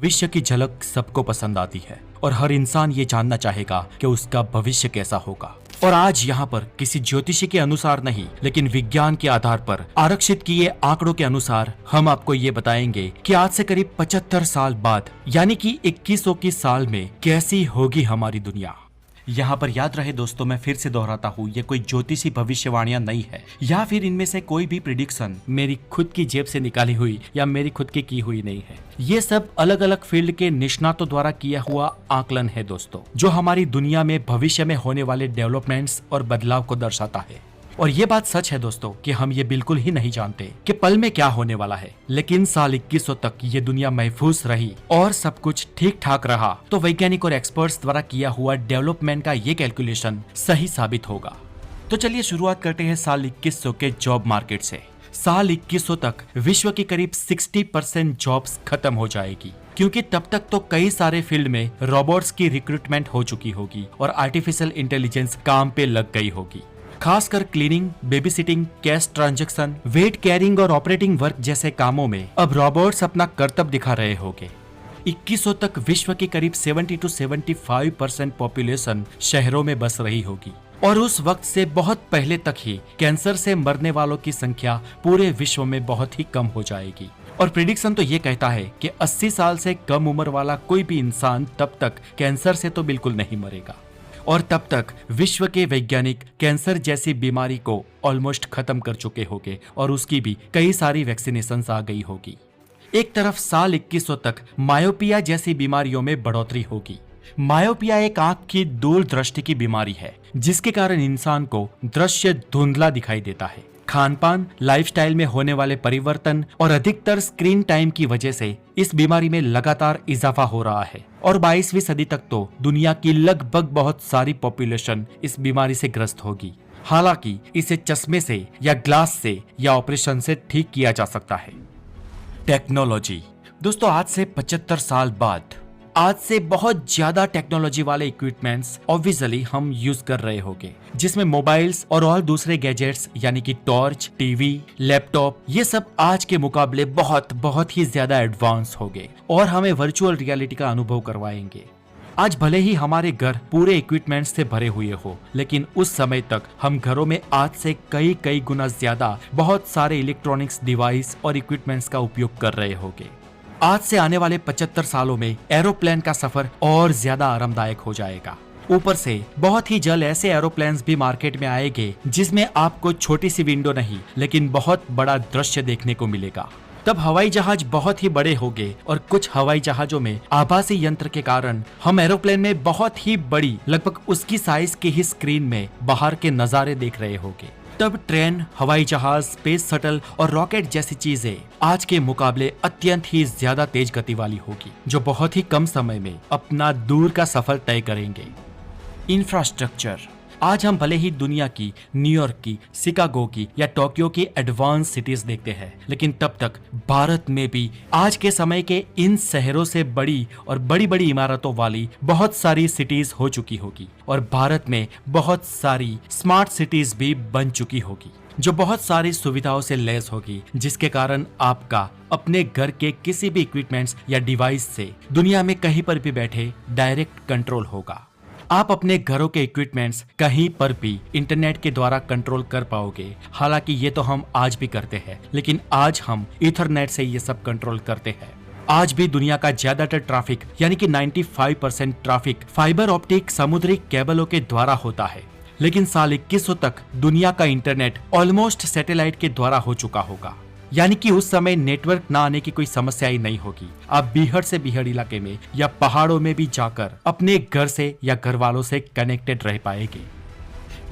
भविष्य की झलक सबको पसंद आती है और हर इंसान ये जानना चाहेगा कि उसका भविष्य कैसा होगा। और आज यहाँ पर किसी ज्योतिषी के अनुसार नहीं, लेकिन विज्ञान के आधार पर आरक्षित किए आंकड़ों के अनुसार हम आपको ये बताएंगे कि आज से करीब 75 साल बाद यानी कि 2100 की साल में कैसी होगी हमारी दुनिया। यहाँ पर याद रहे दोस्तों, मैं फिर से दोहराता हूँ, ये कोई ज्योतिषी भविष्यवाणियां नहीं है या फिर इनमें से कोई भी प्रिडिक्शन मेरी खुद की जेब से निकाली हुई या मेरी खुद की हुई नहीं है। ये सब अलग अलग फील्ड के निष्णातों द्वारा किया हुआ आकलन है दोस्तों, जो हमारी दुनिया में भविष्य में होने वाले डेवलपमेंट्स और बदलाव को दर्शाता है। और ये बात सच है दोस्तों कि हम ये बिल्कुल ही नहीं जानते कि पल में क्या होने वाला है, लेकिन साल 2100 तक ये दुनिया महफूज रही और सब कुछ ठीक ठाक रहा तो वैज्ञानिक और एक्सपर्ट्स द्वारा किया हुआ डेवलपमेंट का ये कैलकुलेशन सही साबित होगा। तो चलिए शुरुआत करते हैं साल 2100 के जॉब मार्केट से। साल 2100 तक विश्व की करीब 60% जॉब्स खत्म हो जाएगी, क्योंकि तब तक तो कई सारे फील्ड में रोबोट्स की रिक्रूटमेंट हो चुकी होगी और आर्टिफिशियल इंटेलिजेंस काम पे लग गई होगी। खासकर cleaning, baby sitting, cash transaction, weight carrying और ऑपरेटिंग वर्क जैसे कामों में अब रोबोट्स अपना कर्तव्य दिखा रहे होंगे। 2100 तक विश्व की करीब 70 to 75% पॉपुलेशन शहरों में बस रही होगी और उस वक्त से बहुत पहले तक ही कैंसर से मरने वालों की संख्या पूरे विश्व में बहुत ही कम हो जाएगी। और प्रिडिक्शन तो ये कहता है कि 80 साल से कम उम्र वाला कोई भी इंसान तब तक कैंसर से तो बिल्कुल नहीं मरेगा और तब तक विश्व के वैज्ञानिक कैंसर जैसी बीमारी को ऑलमोस्ट खत्म कर चुके होंगे और उसकी भी कई सारी वैक्सीनेशंस आ गई होगी। एक तरफ साल 2100 तक मायोपिया जैसी बीमारियों में बढ़ोतरी होगी। मायोपिया एक आंख की दूरदृष्टि की बीमारी है जिसके कारण इंसान को दृश्य धुंधला दिखाई देता है। खान पान, लाइफस्टाइल में होने वाले परिवर्तन और अधिकतर स्क्रीन टाइम की वजह से इस बीमारी में लगातार इजाफा हो रहा है और 22वीं सदी तक तो दुनिया की लगभग बहुत सारी पॉपुलेशन इस बीमारी से ग्रस्त होगी। हालांकि इसे चश्मे से या ग्लास से या ऑपरेशन से ठीक किया जा सकता है। टेक्नोलॉजी दोस्तों, आज से 75 साल बाद आज से बहुत ज्यादा टेक्नोलॉजी वाले इक्विपमेंट्स ऑब्वियसली हम यूज कर रहे होंगे, जिसमें मोबाइल्स और दूसरे गैजेट्स यानी कि टॉर्च, टीवी, लैपटॉप, ये सब आज के मुकाबले बहुत ही ज्यादा एडवांस हो गए और हमें वर्चुअल रियलिटी का अनुभव करवाएंगे। आज भले ही हमारे घर पूरे इक्विपमेंट्स से भरे हुए हो, लेकिन उस समय तक हम घरों में आज से कई गुना ज्यादा बहुत सारे इलेक्ट्रॉनिक्स डिवाइस और इक्विपमेंट्स का उपयोग कर रहे होंगे। आज से आने वाले 75 सालों में एरोप्लेन का सफर और ज्यादा आरामदायक हो जाएगा। ऊपर से बहुत ही जल्द ऐसे एरोप्लेन्स भी मार्केट में आएंगे जिसमें आपको छोटी सी विंडो नहीं लेकिन बहुत बड़ा दृश्य देखने को मिलेगा। तब हवाई जहाज बहुत ही बड़े होंगे और कुछ हवाई जहाजों में आभासी यंत्र के कारण हम एरोप्लेन में बहुत ही बड़ी, लगभग उसकी साइज की ही स्क्रीन में बाहर के नजारे देख रहे होंगे। तब ट्रेन, हवाई जहाज, स्पेस शटल और रॉकेट जैसी चीजें आज के मुकाबले अत्यंत ही ज्यादा तेज गति वाली होगी, जो बहुत ही कम समय में अपना दूर का सफर तय करेंगे। इंफ्रास्ट्रक्चर, आज हम भले ही दुनिया की न्यूयॉर्क की, शिकागो की या टोक्यो की एडवांस सिटीज देखते हैं, लेकिन तब तक भारत में भी आज के समय के इन शहरों से बड़ी और बड़ी इमारतों वाली बहुत सारी सिटीज हो चुकी होगी और भारत में बहुत सारी स्मार्ट सिटीज भी बन चुकी होगी, जो बहुत सारी सुविधाओं से लैस होगी, जिसके कारण आपका अपने घर के किसी भी इक्विपमेंट्स या डिवाइस से दुनिया में कहीं पर भी बैठे डायरेक्ट कंट्रोल होगा। आप अपने घरों के इक्विपमेंट्स कहीं पर भी इंटरनेट के द्वारा कंट्रोल कर पाओगे। हालांकि ये तो हम आज भी करते हैं, लेकिन आज हम ईथरनेट से ये सब कंट्रोल करते हैं। आज भी दुनिया का ज्यादातर ट्रैफिक यानी कि 95% ट्रैफिक फाइबर ऑप्टिक समुद्री केबलों के द्वारा होता है, लेकिन साल 2100 तक दुनिया का इंटरनेट ऑलमोस्ट सैटेलाइट के द्वारा हो चुका होगा। यानी कि उस समय नेटवर्क ना आने की कोई समस्या ही नहीं होगी। आप बीहड़ से बीहड़ इलाके में या पहाड़ों में भी जाकर अपने घर से या घर वालों से कनेक्टेड रह पाएंगे।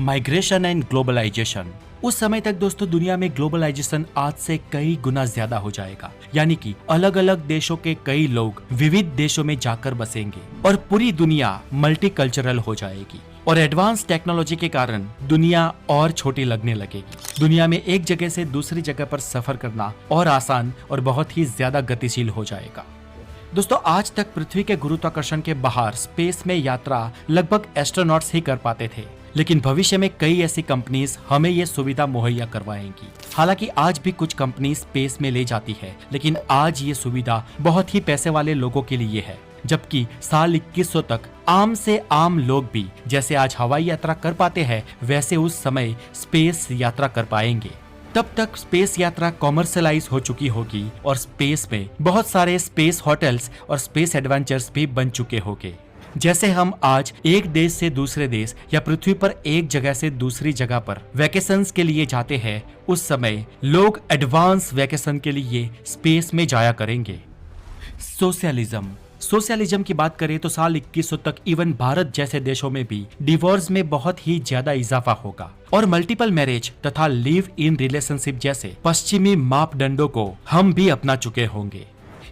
माइग्रेशन एंड ग्लोबलाइजेशन, उस समय तक दोस्तों दुनिया में ग्लोबलाइजेशन आज से कई गुना ज्यादा हो जाएगा। यानी कि अलग अलग देशों के कई लोग विविध देशों में जाकर बसेंगे और पूरी दुनिया मल्टीकल्चरल हो जाएगी और एडवांस टेक्नोलॉजी के कारण दुनिया और छोटी लगने लगेगी। दुनिया में एक जगह से दूसरी जगह पर सफर करना और आसान और बहुत ही ज्यादा गतिशील हो जाएगा। दोस्तों, आज तक पृथ्वी के गुरुत्वाकर्षण के बाहर स्पेस में यात्रा लगभग एस्ट्रोनॉट्स ही कर पाते थे, लेकिन भविष्य में कई ऐसी कंपनीज हमें ये सुविधा मुहैया करवाएंगी। हालांकि आज भी कुछ कंपनी स्पेस में ले जाती है, लेकिन आज ये सुविधा बहुत ही पैसे वाले लोगों के लिए है, जबकि साल 2100 तक आम से आम लोग भी जैसे आज हवाई यात्रा कर पाते हैं वैसे उस समय स्पेस यात्रा कर पाएंगे। तब तक स्पेस यात्रा कॉमर्शलाइज हो चुकी होगी और स्पेस में बहुत सारे स्पेस होटल्स और स्पेस एडवेंचर्स भी बन चुके होंगे। जैसे हम आज एक देश से दूसरे देश या पृथ्वी पर एक जगह से दूसरी जगह पर वैकेशंस के लिए जाते हैं, उस समय लोग एडवांस वैकेशन के लिए स्पेस में जाया करेंगे। सोशलिज्म की बात करें तो साल 2100 तक इवन भारत जैसे देशों में भी डिवोर्स में बहुत ही ज्यादा इजाफा होगा और मल्टीपल मैरिज तथा लिव इन रिलेशनशिप जैसे पश्चिमी मापदंडों को हम भी अपना चुके होंगे।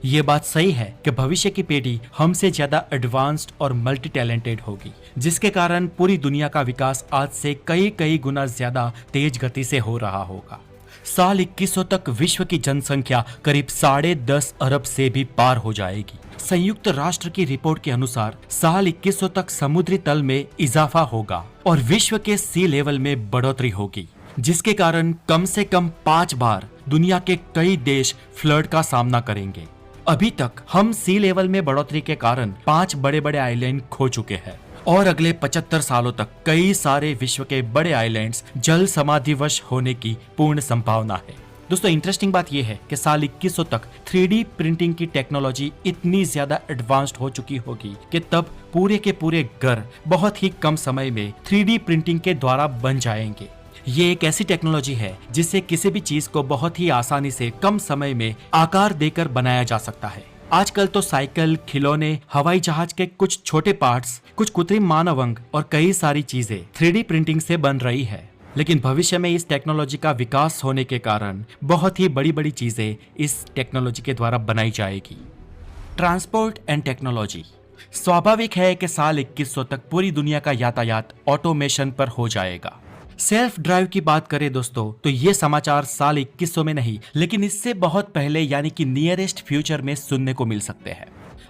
ये बात सही है कि भविष्य की पीढ़ी हमसे ज्यादा एडवांस्ड और मल्टी टैलेंटेड होगी, जिसके कारण पूरी दुनिया का विकास आज से कई गुना ज्यादा तेज गति से हो रहा होगा। साल 2100 तक विश्व की जनसंख्या करीब 10.5 अरब से भी पार हो जाएगी। संयुक्त राष्ट्र की रिपोर्ट के अनुसार साल 2100 तक समुद्री तल में इजाफा होगा और विश्व के सी लेवल में बढ़ोतरी होगी, जिसके कारण कम से कम 5 बार दुनिया के कई देश फ्लड का सामना करेंगे। अभी तक हम सी लेवल में बढ़ोतरी के कारण 5 बड़े आइलैंड खो चुके हैं और अगले 75 सालों तक कई सारे विश्व के बड़े आइलैंड्स जल समाधिवश होने की पूर्ण संभावना है। दोस्तों, इंटरेस्टिंग बात यह है कि साल 2100 तक 3D प्रिंटिंग की टेक्नोलॉजी इतनी ज्यादा एडवांस्ड हो चुकी होगी कि तब पूरे के पूरे घर बहुत ही कम समय में 3D प्रिंटिंग के द्वारा बन जाएंगे। ये एक ऐसी टेक्नोलॉजी है जिससे किसी भी चीज को बहुत ही आसानी से कम समय में आकार देकर बनाया जा सकता है। आजकल तो साइकिल, खिलौने, हवाई जहाज के कुछ छोटे पार्ट्स, कुछ कृत्रिम मानव अंग और कई सारी चीजें 3D प्रिंटिंग से बन रही है, लेकिन भविष्य में इस टेक्नोलॉजी का विकास होने के कारण बहुत ही बड़ी चीजें इस टेक्नोलॉजी के द्वारा बनाई जाएगी। Transport and technology. स्वाभाविक है कि साल 2100 तक पूरी दुनिया का यातायात ऑटोमेशन पर हो जाएगा। सेल्फ ड्राइव की बात करें दोस्तों, तो ये समाचार साल 2100 में नहीं, लेकिन इससे बहुत पहले यानी कि नियरेस्ट फ्यूचर में सुनने को मिल सकते हैं।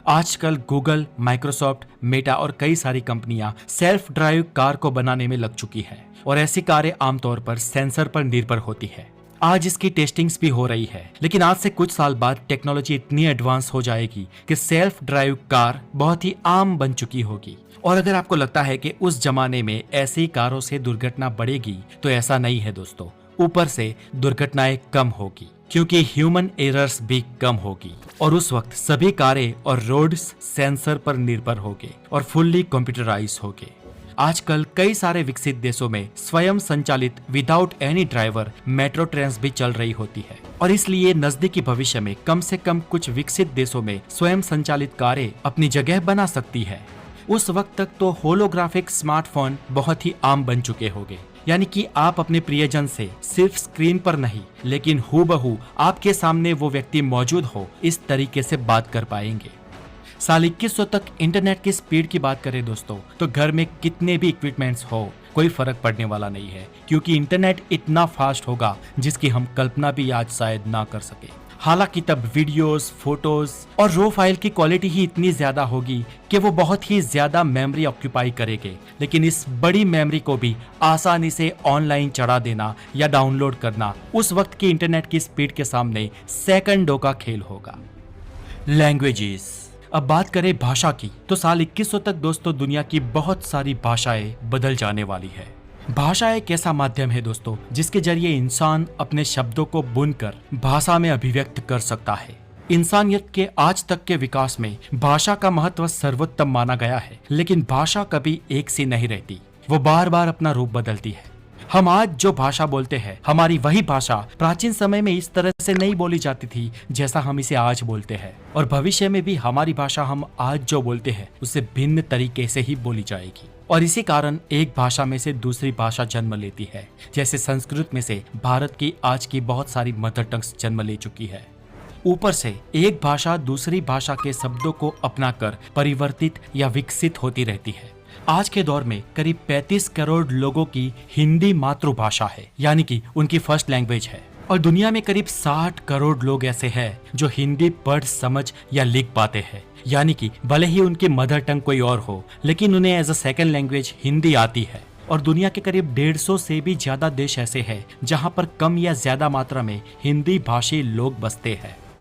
आजकल गूगल, माइक्रोसॉफ्ट, मेटा और कई सारी कंपनियां सेल्फ ड्राइव कार को बनाने में लग चुकी है और ऐसी कारें आमतौर पर सेंसर पर निर्भर होती है। आज इसकी टेस्टिंग्स भी हो रही है, लेकिन आज से कुछ साल बाद टेक्नोलॉजी इतनी एडवांस हो जाएगी कि सेल्फ ड्राइव कार बहुत ही आम बन चुकी होगी। और अगर आपको लगता है कि उस जमाने में ऐसी कारों से दुर्घटना बढ़ेगी, तो ऐसा नहीं है दोस्तों। ऊपर से दुर्घटनाएं कम होगी क्योंकि ह्यूमन एरर्स भी कम होगी और उस वक्त सभी कारें और रोड्स सेंसर पर निर्भर होंगे और फुल्ली कंप्यूटराइज होंगे। आजकल कई सारे विकसित देशों में स्वयं संचालित without any driver metro train भी चल रही होती है और इसलिए नजदीकी भविष्य में कम से कम कुछ विकसित देशों में स्वयं संचालित कारें अपनी जगह बना सकती है। उस वक्त तक तो होलोग्राफिक स्मार्टफोन बहुत ही आम बन चुके होंगे, यानी कि आप अपने प्रियजन से सिर्फ स्क्रीन पर नहीं लेकिन हूबहू आपके सामने वो व्यक्ति मौजूद हो, इस तरीके से बात कर पाएंगे। साल 2100 तक इंटरनेट की स्पीड की बात करें दोस्तों, तो घर में कितने भी इक्विपमेंट्स हो कोई फर्क पड़ने वाला नहीं है, क्योंकि इंटरनेट इतना फास्ट होगा जिसकी हम कल्पना भी आज शायद ना कर सके। हालांकि तब वीडियोस, फोटोज और रो फाइल की क्वालिटी ही इतनी ज्यादा होगी कि वो बहुत ही ज्यादा मेमोरी ऑक्यूपाई करेंगे, लेकिन इस बड़ी मेमोरी को भी आसानी से ऑनलाइन चढ़ा देना या डाउनलोड करना उस वक्त की इंटरनेट की स्पीड के सामने सेकंडों का खेल होगा। लैंग्वेजेस। अब बात करें भाषा की, तो साल 2100 तक दोस्तों दुनिया की बहुत सारी भाषाएं बदल जाने वाली है। भाषा एक ऐसा माध्यम है दोस्तों जिसके जरिए इंसान अपने शब्दों को बुनकर भाषा में अभिव्यक्त कर सकता है। इंसानियत के आज तक के विकास में भाषा का महत्व सर्वोत्तम माना गया है, लेकिन भाषा कभी एक सी नहीं रहती, वो बार बार अपना रूप बदलती है। हम आज जो भाषा बोलते हैं, हमारी वही भाषा प्राचीन समय में इस तरह से नहीं बोली जाती थी जैसा हम इसे आज बोलते हैं, और भविष्य में भी हमारी भाषा हम आज जो बोलते हैं उससे भिन्न तरीके से ही बोली जाएगी। और इसी कारण एक भाषा में से दूसरी भाषा जन्म लेती है। जैसे संस्कृत में से भारत की आज की बहुत सारी मदर टंग्स जन्म ले चुकी है। ऊपर से एक भाषा दूसरी भाषा के शब्दों को अपनाकर परिवर्तित या विकसित होती रहती है। आज के दौर में करीब 35 करोड़ लोगों की हिंदी मातृभाषा है, यानी कि उनकी फर्स्ट लैंग्वेज है, और दुनिया में करीब 60 करोड़ लोग ऐसे हैं जो हिंदी पढ़, समझ या लिख पाते हैं, यानी कि भले ही उनकी मदर टंग कोई और हो, लेकिन उन्हें as a second language Hindi आती है। और दुनिया के करीब 150 से भी ज्यादा देश ऐसे हैं जहां पर कम या ज्यादा मात्रा में हिंदी भाषी लोग बसते हैं।